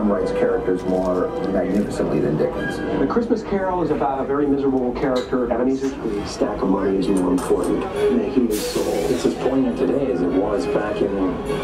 one writes characters more magnificently than Dickens. The Christmas Carol is about a very miserable character, Ebenezer Scrooge. Stack of money is more important than a human soul. It's as poignant today as it was back in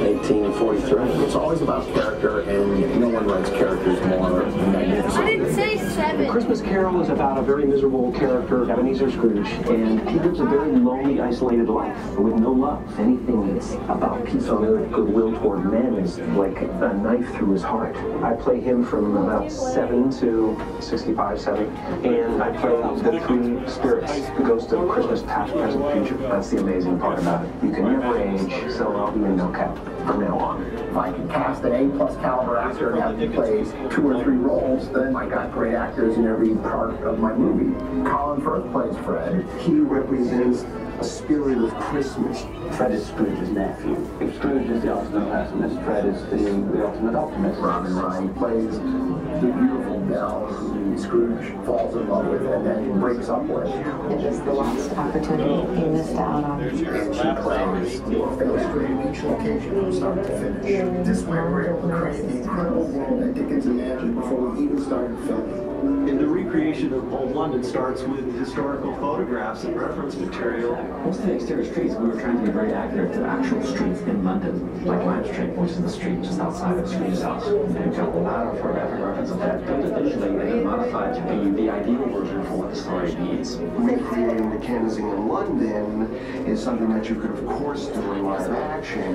1843. It's always about character, and no one writes characters more magnificently. I didn't say 7. The Christmas Carol is about a very miserable character, Ebenezer Scrooge, and he lives a very lonely, isolated life with no love. Anything that's about peace on earth, goodwill toward men is like a knife through his heart. I play him from about 7 to 65, 70, and I play the 3 spirits, the ghost of Christmas past, present, future. That's the amazing part about it. You can never age, so I'll be in no cap from now on. If I could cast an A+ caliber actor and have to play 2 or 3 roles, then I got great actors in every part of my movie. Colin Firth plays Fred. He represents a spirit of Christmas. Fred is Scrooge's nephew. If Scrooge is the ultimate pessimist, Fred is the ultimate optimist. Robin Wright plays the beautiful Belle who Scrooge falls in love with and then breaks up with. It was the lost opportunity he missed out on. And she plays illustrating each location from start to finish. This way we're able to create the incredible world that Dickens imagined before we even started filming. And the recreation of Old London starts with historical photographs and reference material. Most of the exterior streets, we were trying to be very accurate to actual streets in London, like Lime Street, which is the street just outside of Scrooge's house. And we've got a lot of photographic reference of that, built it visually and then modified to be the ideal version for what the story needs. Recreating the Kensington London is something that you could, of course, do in live action,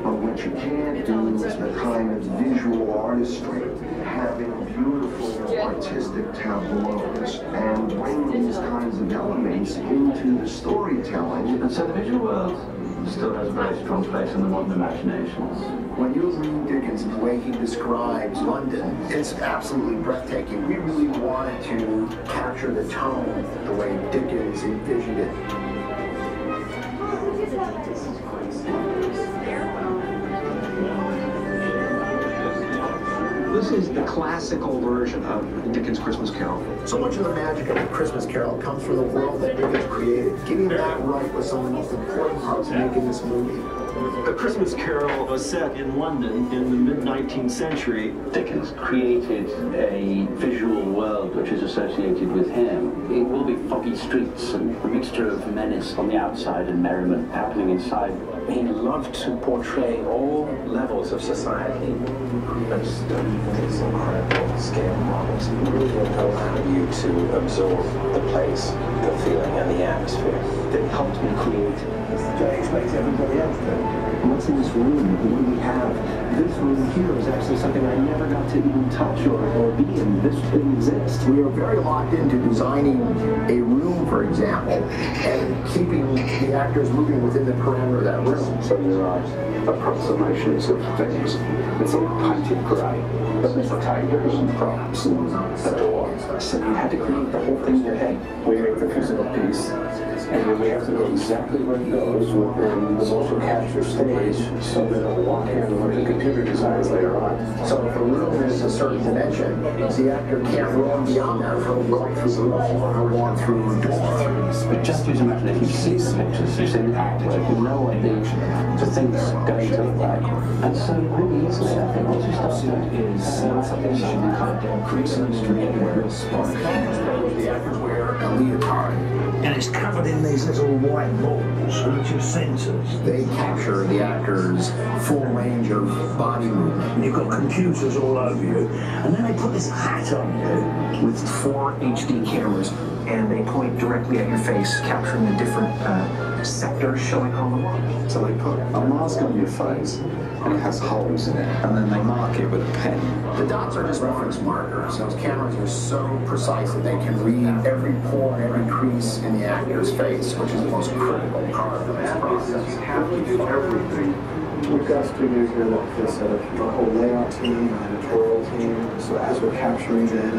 but what you can't do is the kind of visual artistry, having beautiful artistic tableaus, and bring these kinds of elements into the storytelling. And so the visual world still has a very strong place in the modern imaginations. When you read Dickens and the way he describes London, it's absolutely breathtaking. We really wanted to capture the tone the way Dickens envisioned it. This is the classical version of Dickens' Christmas Carol. So much of the magic of the Christmas Carol comes from the world that Dickens created. Getting that right was some of the most important parts of making this movie. The Christmas Carol was set in London in the mid-19th century. Dickens created a visual world which is associated with him. It will be foggy streets and a mixture of menace on the outside and merriment happening inside. He loved to portray all levels of society. And studying these incredible scale models really allow you to absorb the place, the feeling, and the atmosphere. That helped me create. That explains everybody else then. What's in this room? What do we have? This room here is actually something I never got to even touch or be in. This didn't exist. We were very locked into designing a room, for example, and keeping the actors moving within the parameter of that room. So there are approximations of things. It's all painted grey, but there's tigers and props and a door. So you had to create the whole thing in your head. We make the physical piece, and then we have to know exactly where it goes within the motion capture stage, so that it'll walk in with the computer designs later on. So if a room is a certain dimension, the actor can't run beyond that room, going through the wall or walk through the door. But just use imagination. If you see the pictures, you see the actors, you know what the things going to look like. And so really easily, I think, once you start doing it, is something that you can create some mystery where it's spark. The actors wear a leotard. And it's covered in these little white balls, which are sensors. They capture the actor's full range of body movement. And you've got computers all over you. And then they put this hat on you With 4 HD cameras, and they point directly at your face, capturing the different sectors showing on the wall. So they put a mask on your face, and it has holes in it, and then they mark it with a pen. The dots are just reference markers. Those cameras are so precise that they can read every pore and every crease in the actor's face, which is the most critical part of this process. You have to do everything. We've got studios here that this a whole layout team, an editorial team. So as we're capturing data,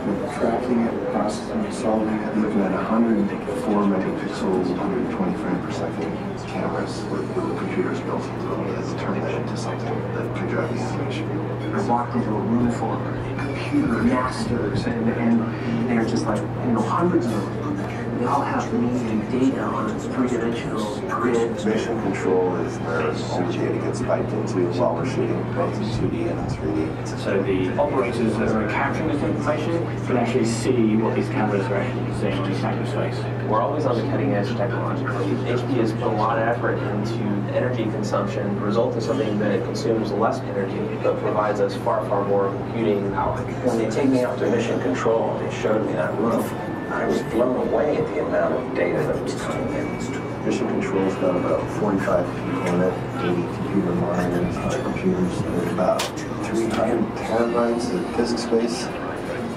we're tracking it, processing it, solving it, looking at 104 megapixels, 120 frames per second cameras with the computers built into them that's turning that into something that can drive the animation. I walked into a room full of computer masters, and they're just like, hundreds of them. They all have meaning data on a three-dimensional grid. Mission control is where all the data gets piped into while we're shooting, both in 2D and in 3D. So the operators that are capturing this information can actually see what these cameras are actually seeing on the cyberspace. We're always on the cutting edge technologically. HP has put a lot of effort into energy consumption, the result is something that consumes less energy, but provides us far, far more computing power. When they take me out to mission control, they showed me that room. I was blown away at the amount of data that was coming in. Mission control's got about 45 people in it, 80 computer miners, 100 computers. There's about 300 terabytes of disk space.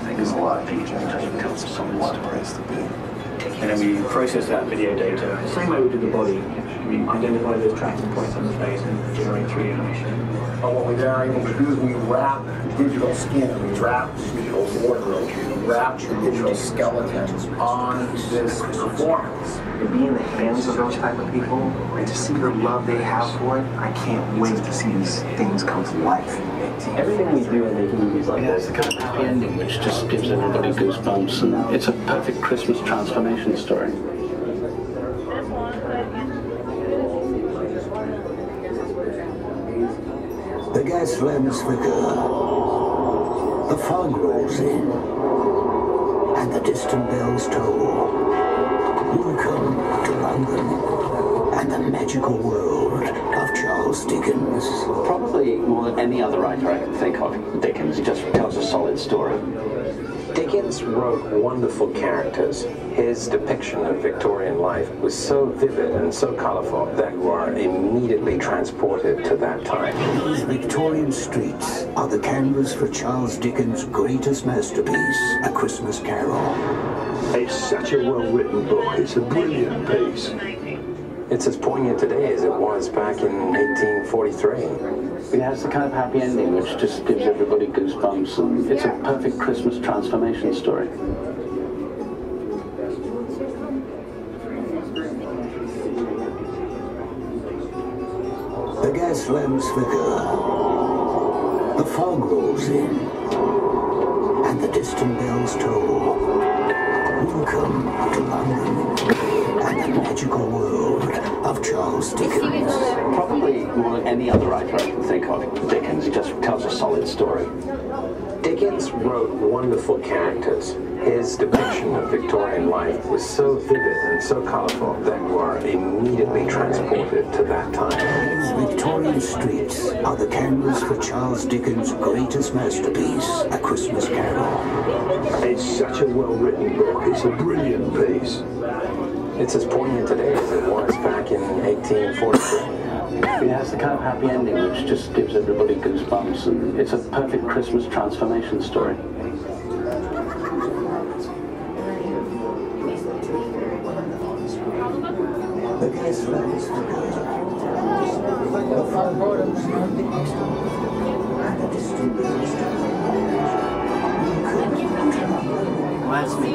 There's a lot of heat generation. It's a lot of place to be. And then we process that video data the same way we do the body. We identify those tracking points on the face and generate 3D animation. But what we are able to do is we wrap digital skin, we wrap digital wardrobe, we wrap the digital skeletons on this performance. To be in the hands of those type of people and to see the love they have for it, I can't wait to see these things come to life. Everything we do in making movies like this, it's the kind of happy ending which just gives everybody goosebumps, and it's a perfect Christmas transformation story. The gas lamps flicker, the fog rolls in, and the distant bells toll. Welcome to London and the magical world of Charles Dickens. Probably more than any other writer I can think of, Dickens just tells a solid story. Dickens wrote wonderful characters. His depiction of Victorian life was so vivid and so colorful that you are immediately transported to that time. These Victorian streets are the canvas for Charles Dickens' greatest masterpiece, A Christmas Carol. It's such a well-written book. It's a brilliant piece. It's as poignant today as it was back in 1843. It has the kind of happy ending which just gives everybody goosebumps, and it's a perfect Christmas transformation story. The gas lamps flicker, the fog rolls in, and the distant bells toll. Welcome to London and the magical world of Charles Dickens. Probably more than any other writer I can think of, Dickens just tells a solid story. Dickens wrote wonderful characters. His depiction of Victorian life was so vivid and so colorful that you are immediately transported to that time. These Victorian streets are the canvas for Charles Dickens' greatest masterpiece, A Christmas Carol. It's such a well-written book. It's a brilliant piece. It's as poignant today as it was back in 1843. It has the kind of happy ending which just gives everybody goosebumps, and it's a perfect Christmas transformation story. The gas lamps flicker, the fog rolls in, and the distant bells toll. Reminds me